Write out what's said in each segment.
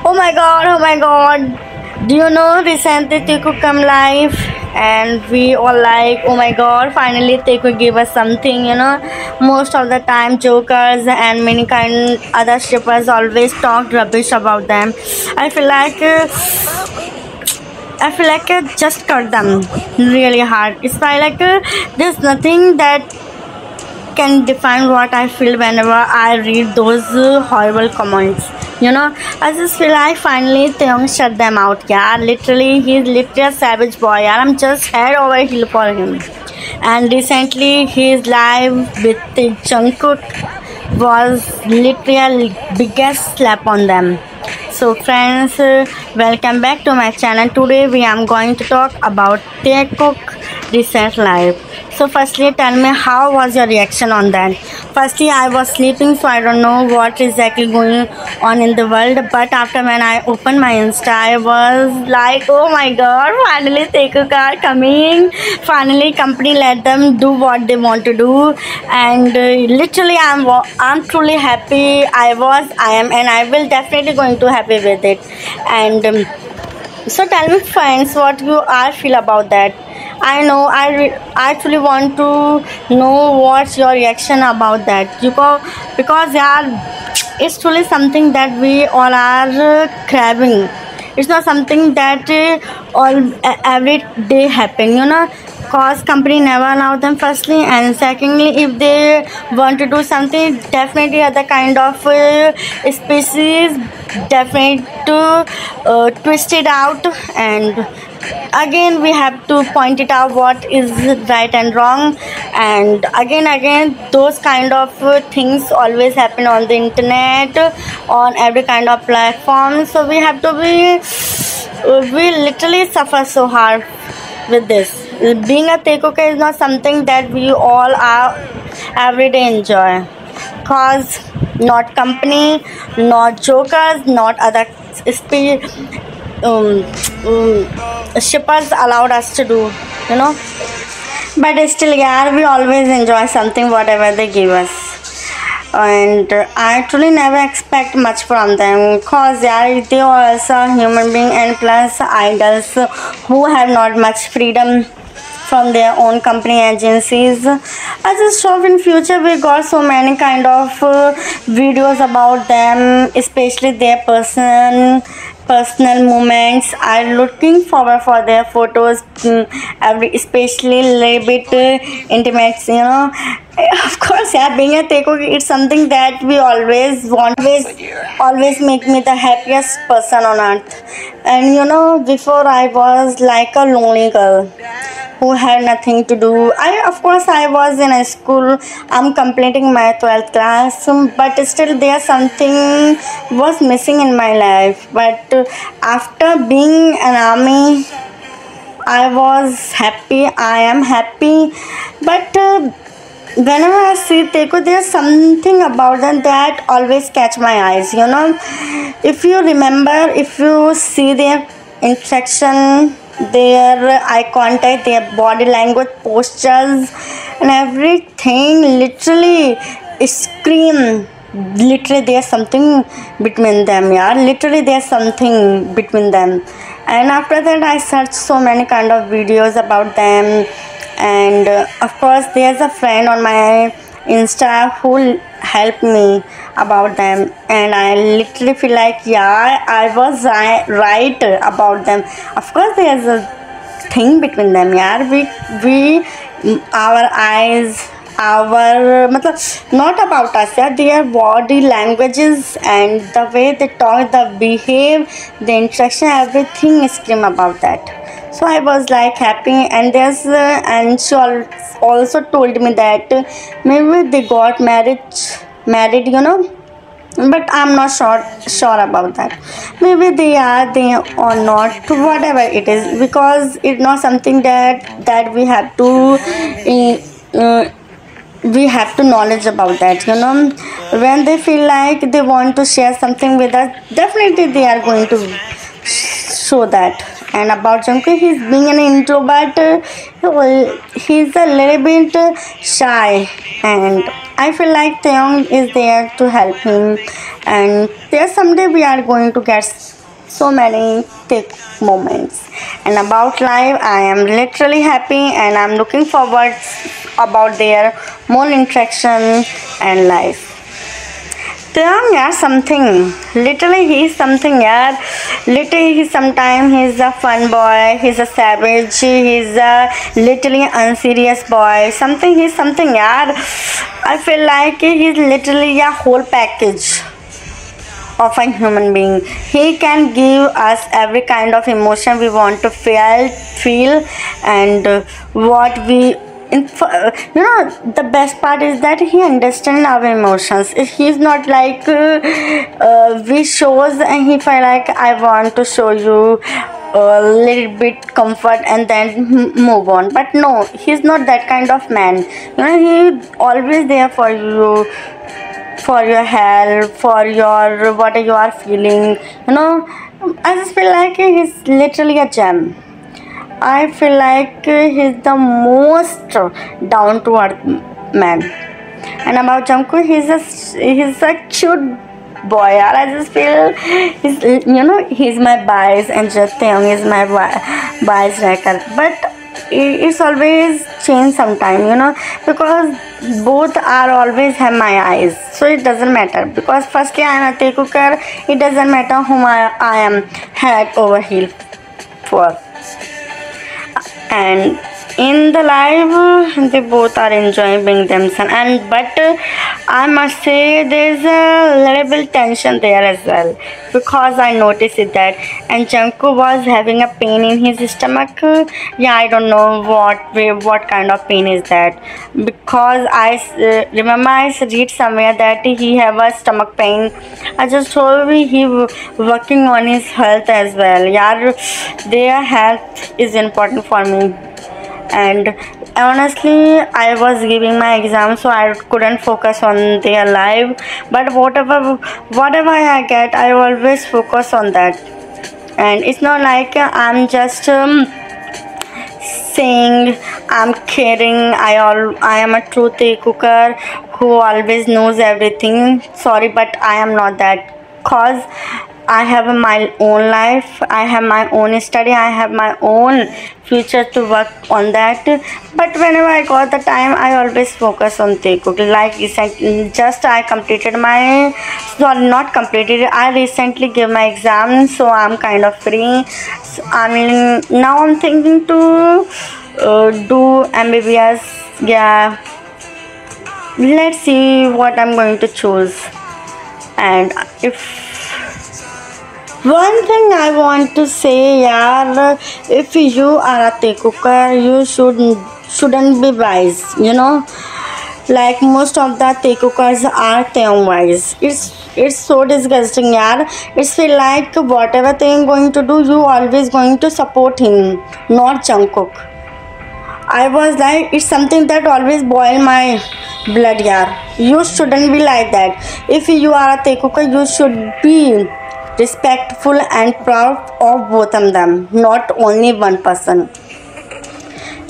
Oh my god, oh my god. Do you know recently Teku come live and we all like, oh my god, finally Teku give us something. Most of the time jokers and many kind other strippers always talk rubbish about them. I feel like I just cut them really hard. It's like there's nothing that can define what I feel whenever I read those horrible comments. I just feel like finally Taeyong shut them out. Yeah, literally, he's literally a savage boy. Yeah, I'm just head over heel for him. And recently, his live with Jungkook was literally biggest slap on them. So friends, welcome back to my channel. Today we am going to talk about Taekook recent live. So firstly, tell me how was your reaction on that. Firstly, I was sleeping, so I don't know what exactly going on in the world, but after when I opened my Insta, I was like, oh my god, finally Taekook are coming. Finally company let them do what they want to do, and literally I'm truly happy. I am, and I will definitely going to happy with it. And so tell me friends what you are feel about that. I know I actually want to know what's your reaction about that. Because yeah, it's truly something that we all are craving. It's not something that every day happen. Cause company never allow them firstly, and secondly, if they want to do something, definitely other kind of species definitely to twist it out, and again we have to point it out what is right and wrong. And again those kind of things always happen on the internet, on every kind of platform. So we have to be we literally suffer so hard with this. Being a Taekook is not something that we all are everyday enjoy, cause not company, not jokers, not other um, shippers allowed us to do. But still, yeah, we always enjoy something whatever they give us. And I actually never expect much from them, cause yeah, they are also human being, and plus idols who have not much freedom from their own company agencies. I just hope in future we got so many kind of videos about them, especially their personal moments. I'm looking forward for their photos, especially little bit intimate. Of course, yeah, being a Taekook, it's something that we always want, always make me the happiest person on earth. And before I was like a lonely girl who had nothing to do. Of course I was in a school. I'm completing my 12th class, but still there's something was missing in my life. But after being an army, I was happy. I am happy, but whenever I see Taekook, there's something about them that always catch my eyes. If you remember, if you see their interaction, their eye contact, their body language, postures, and everything literally scream. Literally, there's something between them. Yeah, literally, there's something between them. And after that, I searched so many kind of videos about them, and of course, there's a friend on my Insta who helped me about them, and I literally feel like yeah, I was right about them. Of course there's a thing between them. Yeah, we our eyes, our not about us, yeah, their body languages and the way they talk, the behave, the interaction, everything scream about that. So I was like happy, and and she also told me that maybe they got married, but I'm not sure about that. Maybe they or not, whatever it is, because it's not something that we have to knowledge about that. When they feel like they want to share something with us, definitely they are going to show that. And about Jungkook, he's being an introvert. He's a little bit shy, and I feel like Taeyong is there to help him. And there someday we are going to get so many thick moments. And about live, I am literally happy, and I'm looking forward about their more interaction and life. Taeyang, yeah, something. Literally, he's something, yeah. Literally, he's a fun boy. He's a savage. He's a literally unserious boy. He's something, yeah. I feel like he's literally a whole package of a human being. He can give us every kind of emotion we want to feel, and what we the best part is that he understands our emotions. He's not like we shows and he feel like I want to show you a little bit comfort and then move on, but no, he's not that kind of man. He always there for you, for your help, for your what you are feeling. I just feel like he's literally a gem. I feel like he's the most down to earth man. And about Jungkook, he's a cute boy. I just feel he's my bias and just Taeyong is my bias record. But it's always change sometime, because both are always have my eyes, so it doesn't matter, because firstly I am a Taekwoker. It doesn't matter whom I am head over heel for. And in the live they both are enjoying being themselves, and but I must say there's a little bit tension there as well, because I noticed it that, and Jungkook was having a pain in his stomach. Yeah, I don't know what kind of pain is that, because I remember I read somewhere that he have a stomach pain. I just told he working on his health as well. Yeah, their health is important for me. And honestly, I was giving my exam, so I couldn't focus on their live, but whatever I get, I always focus on that. And it's not like I'm just saying I'm caring. I am a true Taekwoker who always knows everything. Sorry, but I am not that, cause I have my own life, I have my own study, I have my own future to work on that. But whenever I got the time, I always focus on Taekwook. Like recently, just I completed my, sorry, not completed, I recently gave my exam, so I'm kind of free. So, now I'm thinking to do MBBS. Yeah, let's see what I'm going to choose. And if one thing I want to say, yaar, if you are a Taekwoker, you shouldn't be wise. Like most of the Taekwokers are Taeyong wise. It's so disgusting, yaar. It's feel like whatever Taeyong going to do, you always going to support him, not Jungkook. I was like, it's something that always boil my blood, yaar. You shouldn't be like that. If you are a Taekwoker, you should be respectful and proud of both of them, not only one person.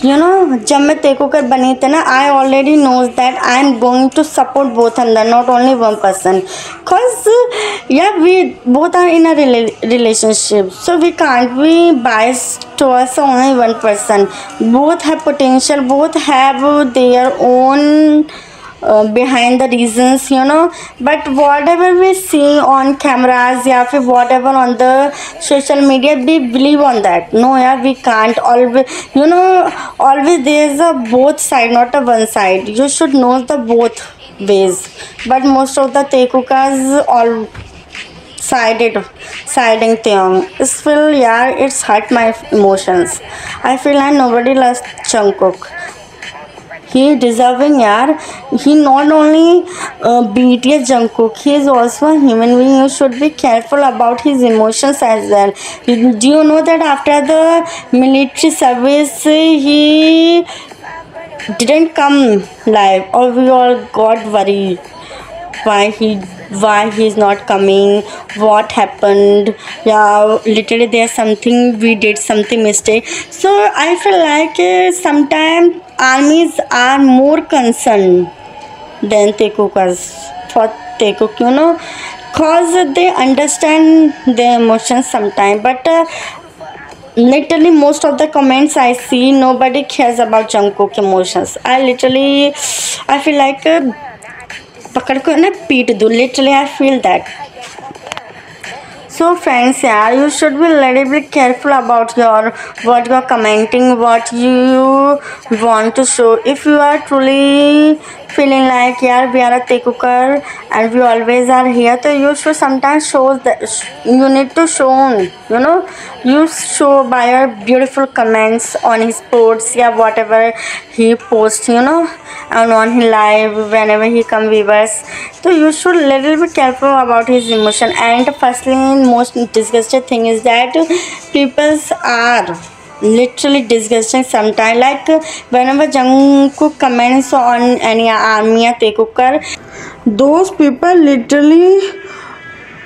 जब मैं Taekwoker बनी थी ना, I already knows that I am going to support both of them, not only one person. Cause yeah, we both are in a relationship, so we can't be biased towards only one person. Both have potential, both have their own behind the reasons, but whatever we see on cameras, yeah, whatever on the social media, we believe on that. No, yeah, we can't always, always there's a both side, not a one side. You should know the both ways, but most of the Taekwokers all siding Taeyong. It's feel, yeah, it's hurt my emotions. I feel like nobody loves Jungkook. He deserving, yaar. He not only BTS Jungkook, he is also a human being. You should be careful about his emotions as well. Do you know that after the military service, he didn't come live, or we all got worried. why he's not coming, what happened. Yeah, literally there's something we did something mistake. So I feel like sometimes armies are more concerned than Tekukas for Tekuk, cause they understand their emotions sometimes. But literally most of the comments I see, nobody cares about Jungkook emotions. I feel like पकड़ को ना पीट दूँ, literally I feel that. So friends, yeah, you should be little bit careful about your what you are commenting, what you want to show. If you are truly feeling like yeah we are a Tekukar and we always are here, so you should sometimes show that you need to show, you show by your beautiful comments on his posts, yeah, whatever he posts, and on his live whenever he come viewers. So you should little bit careful about his emotion. And firstly, most disgusting thing is that people are literally disgusting sometimes. Like whenever Jungkook comments on any army or Tekukar, those people literally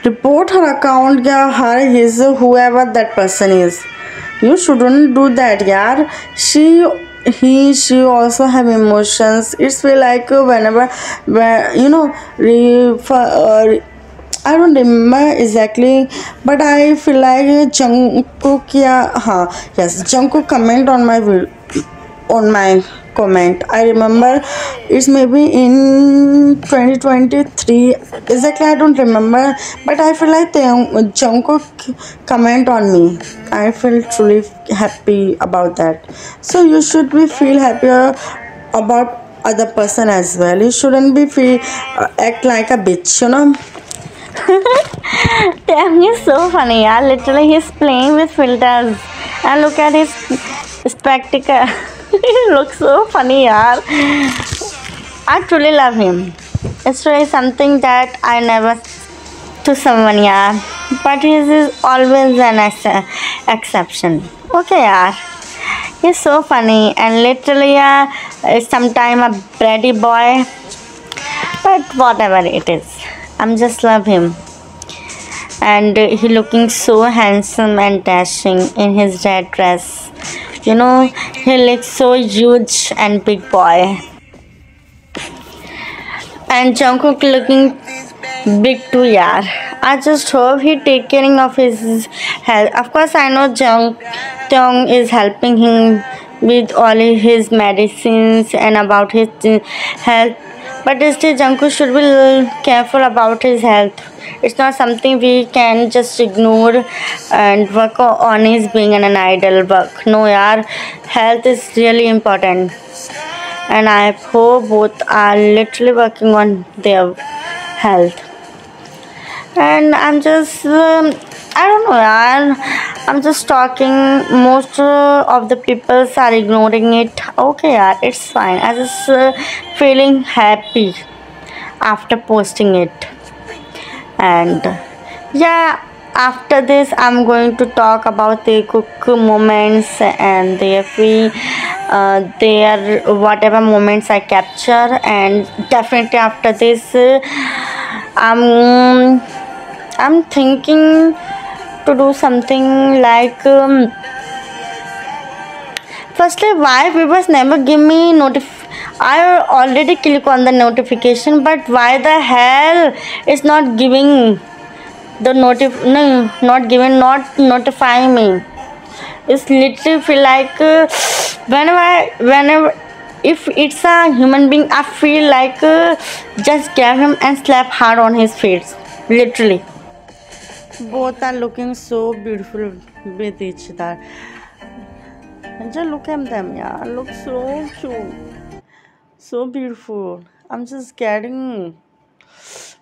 report her account, yeah, her, his, whoever that person is. You shouldn't do that, yeah. She also have emotions. It's feel like whenever where I don't remember exactly, but I feel like Jungkook, yeah, yes, Jungkook comment on my comment. I remember it's maybe in 2023 exactly. I don't remember, but I feel like Jungkook comment on me. I feel truly happy about that. So you should be feel happier about other person as well. You shouldn't be feel act like a bitch, Damn, he's so funny, yeah. Literally, he's playing with filters. And look at his spectacle. He looks so funny, yeah. I truly love him. It's really something that I never to someone, yeah. But he is always an exception. Okay, yeah. He's so funny and literally, yeah, sometime a bratty boy. But whatever it is, I'm just love him. And he looking so handsome and dashing in his red dress. He looks so huge and big boy. And Jungkook looking big too, yeah. I just hope he take caring of his health. Of course, I know Jungkook is helping him with all his medicines and about his health. But still, Jungkook should be careful about his health. It's not something we can just ignore and work on his being an idol work. No, yaar, health is really important. And I hope both are literally working on their health. And I'm just, I don't know, yaar. I'm just talking. Most of the people are ignoring it. Okay, yaar, it's fine. I just feeling happy after posting it. And yeah, after this I'm going to talk about the cook moments and their whatever moments I capture. And definitely after this I'm thinking to do something like firstly, why viewers never give me I already click on the notification, but why the hell is not giving the not notifying me? It's literally feel like whenever if it's a human being, I feel like just grab him and slap hard on his face. Literally, both are looking so beautiful with each other. Just look at them, yeah. Look so cute. So beautiful. I'm just getting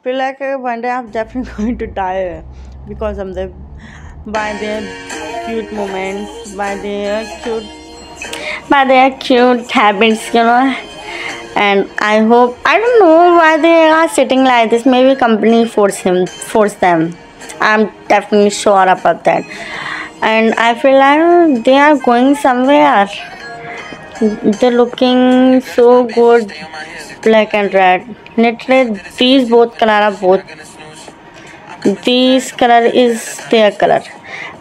feel like one day I'm definitely going to die because of by their cute moments, by their cute habits, And I don't know why they are sitting like this. Maybe company force them. I'm definitely sure about that. And I feel like they are going somewhere. They're looking so good, black and red. Literally, these both color are both. This color is their color.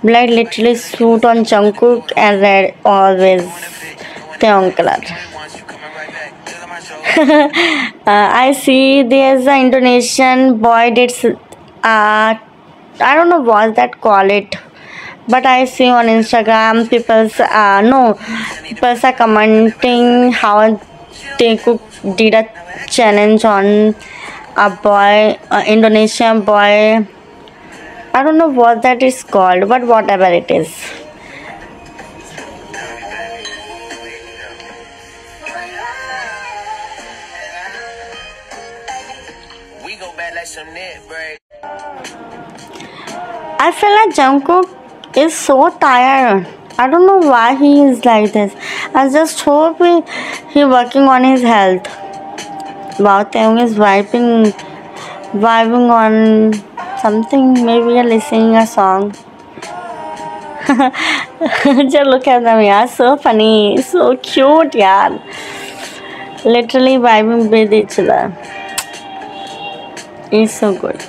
Black literally suit on Jungkook and red always their own color. I see there's an Indonesian boy that's I don't know what that call it, but I see on Instagram people are commenting how they could did a challenge on a boy, Indonesian boy. I don't know what that is called, but whatever it is. I feel like Jungkook is so tired. I don't know why he is like this. I just hope he working on his health. Wow, Taeyong is vibing on something. Maybe you're listening a song. Just look at them, yeah. So funny, so cute, yeah. Literally vibing with each other. It's so good.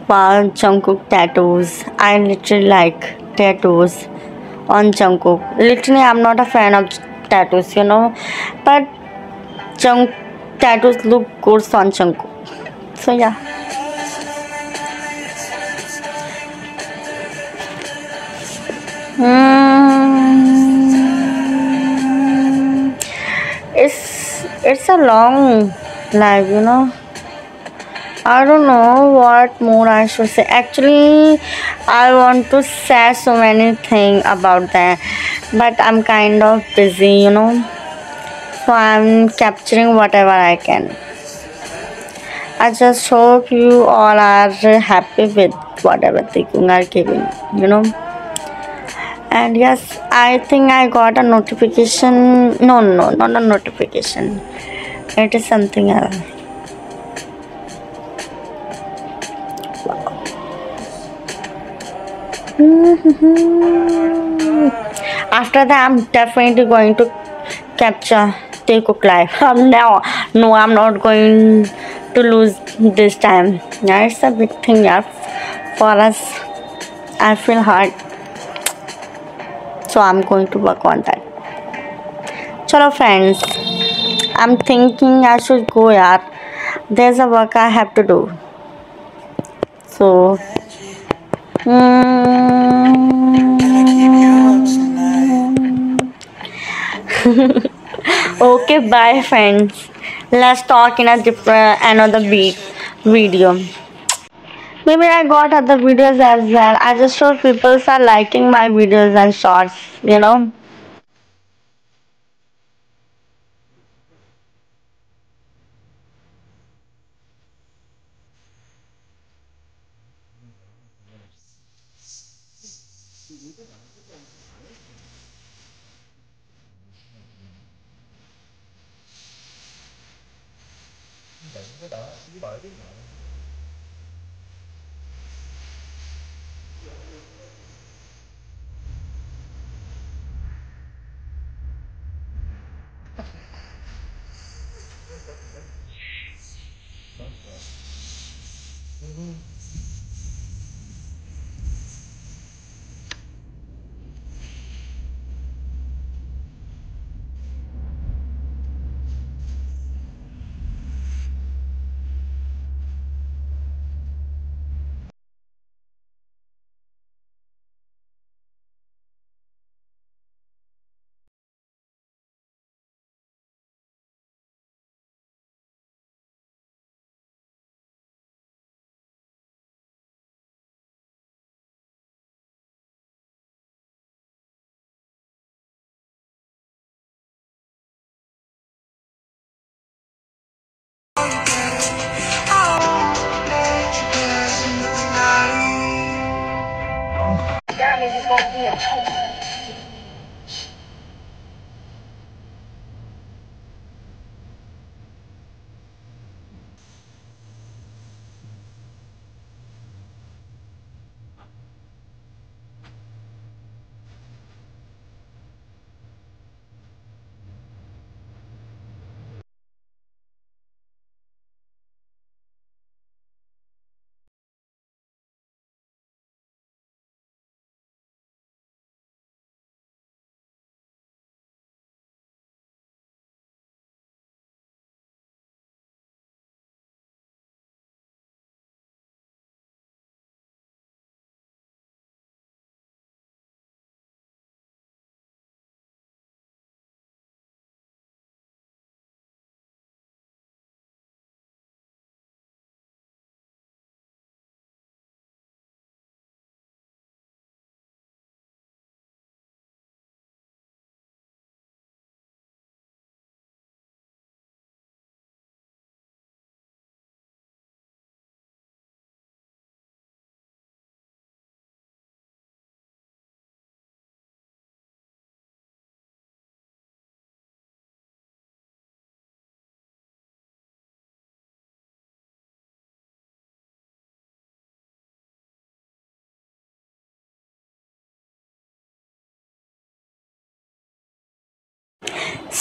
Wow, Jungkook tattoos. I literally like tattoos on Jungkook. Literally, I'm not a fan of tattoos, but Jung tattoos look good on Jungkook. So yeah. Hmm. It's a long life. I don't know what more I should say. Actually, I want to say so many things about that, but I'm kind of busy. So I'm capturing whatever I can. I just hope you all are happy with whatever they are giving. And yes, I think I got a notification. No, no, not a notification. It is something else. After that, I'm definitely going to capture Taekook live. No, I'm not going to lose this time. Yeah, it's a big thing, yeah, for us. I feel hard, so I'm going to work on that. Chalo, friends. I'm thinking I should go, yeah. There's a work I have to do. So, okay, bye, friends. Let's talk in a different another video. Maybe I got other videos as well. I just hope people are liking my videos and shorts.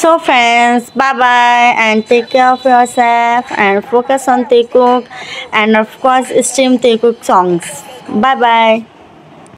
So friends, bye bye and take care of yourself and focus on Taekook and of course stream Taekook songs. Bye bye.